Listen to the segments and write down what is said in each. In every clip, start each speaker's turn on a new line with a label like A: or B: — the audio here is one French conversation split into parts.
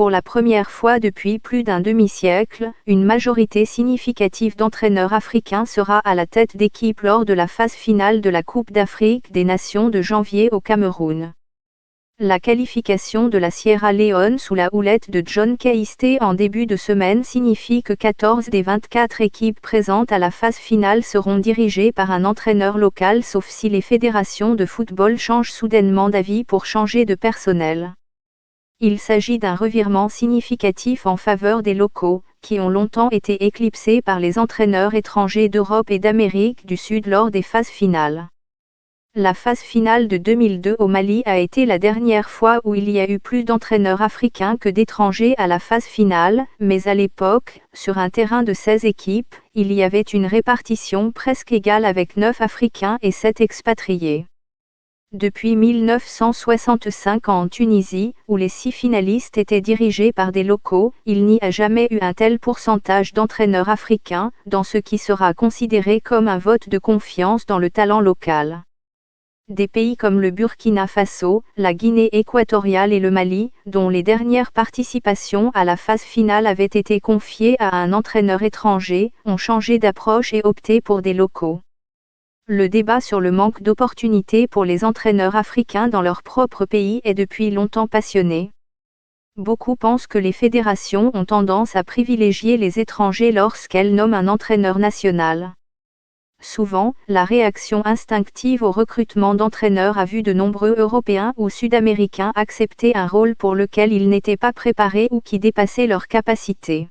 A: Pour la première fois depuis plus d'un demi-siècle, une majorité significative d'entraîneurs africains sera à la tête d'équipe lors de la phase finale de la Coupe d'Afrique des Nations de janvier au Cameroun. La qualification de la Sierra Leone sous la houlette de John Keïsté en début de semaine signifie que 14 des 24 équipes présentes à la phase finale seront dirigées par un entraîneur local sauf si les fédérations de football changent soudainement d'avis pour changer de personnel. Il s'agit d'un revirement significatif en faveur des locaux, qui ont longtemps été éclipsés par les entraîneurs étrangers d'Europe et d'Amérique du Sud lors des phases finales. La phase finale de 2002 au Mali a été la dernière fois où il y a eu plus d'entraîneurs africains que d'étrangers à la phase finale, mais à l'époque, sur un terrain de 16 équipes, il y avait une répartition presque égale avec 9 Africains et 7 expatriés. Depuis 1965 en Tunisie, où les 6 finalistes étaient dirigés par des locaux, il n'y a jamais eu un tel pourcentage d'entraîneurs africains, dans ce qui sera considéré comme un vote de confiance dans le talent local. Des pays comme le Burkina Faso, la Guinée équatoriale et le Mali, dont les dernières participations à la phase finale avaient été confiées à un entraîneur étranger, ont changé d'approche et opté pour des locaux. Le débat sur le manque d'opportunités pour les entraîneurs africains dans leur propre pays est depuis longtemps passionné. Beaucoup pensent que les fédérations ont tendance à privilégier les étrangers lorsqu'elles nomment un entraîneur national. Souvent, la réaction instinctive au recrutement d'entraîneurs a vu de nombreux Européens ou Sud-Américains accepter un rôle pour lequel ils n'étaient pas préparés ou qui dépassait leurs capacités.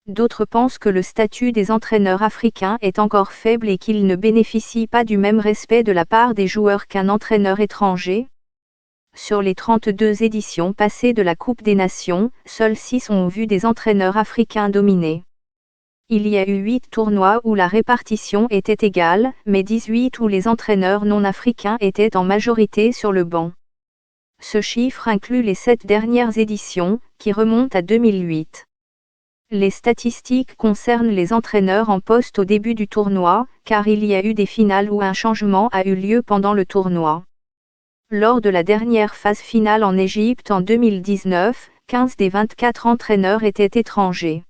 A: D'autres pensent que le statut des entraîneurs africains est encore faible et qu'ils ne bénéficient pas du même respect de la part des joueurs qu'un entraîneur étranger. Sur les 32 éditions passées de la Coupe des Nations, seuls 6 ont vu des entraîneurs africains dominer. Il y a eu 8 tournois où la répartition était égale, mais 18 où les entraîneurs non africains étaient en majorité sur le banc. Ce chiffre inclut les 7 dernières éditions, qui remontent à 2008. Les statistiques concernent les entraîneurs en poste au début du tournoi, car il y a eu des finales où un changement a eu lieu pendant le tournoi. Lors de la dernière phase finale en Égypte en 2019, 15 des 24 entraîneurs étaient étrangers.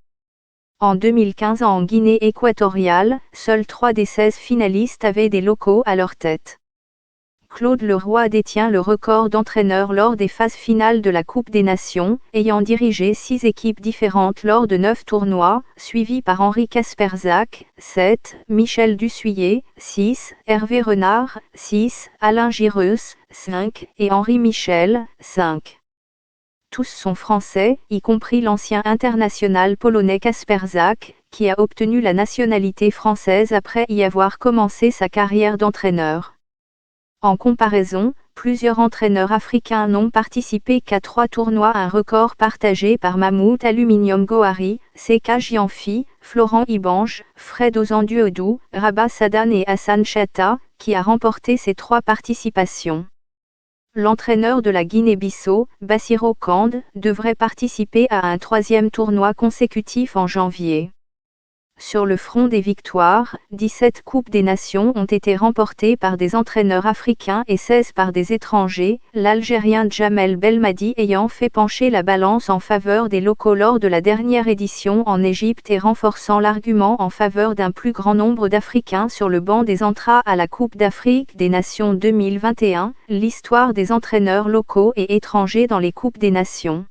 A: En 2015 en Guinée équatoriale, seuls 3 des 16 finalistes avaient des locaux à leur tête. Claude Leroy détient le record d'entraîneurs lors des phases finales de la Coupe des Nations, ayant dirigé 6 équipes différentes lors de 9 tournois, suivis par Henri Kasperzak, 7, Michel Dussuyer, 6, Hervé Renard, 6, Alain Gireus, 5, et Henri Michel, 5. Tous sont français, y compris l'ancien international polonais Kasperzak, qui a obtenu la nationalité française après y avoir commencé sa carrière d'entraîneur. En comparaison, plusieurs entraîneurs africains n'ont participé qu'à 3 tournois, un record partagé par Mammouth Aluminium Gohari, Seka Gianfi, Florent Ibange, Fred Ozanduodou, Rabat Sadane et Hassan Chatta, qui a remporté ces 3 participations. L'entraîneur de la Guinée-Bissau, Bassirou Kande, devrait participer à un 3e tournoi consécutif en janvier. Sur le front des victoires, 17 Coupes des Nations ont été remportées par des entraîneurs africains et 16 par des étrangers, l'Algérien Djamel Belmadi ayant fait pencher la balance en faveur des locaux lors de la dernière édition en Égypte et renforçant l'argument en faveur d'un plus grand nombre d'Africains sur le banc des entrants à la Coupe d'Afrique des Nations 2021, l'histoire des entraîneurs locaux et étrangers dans les Coupes des Nations.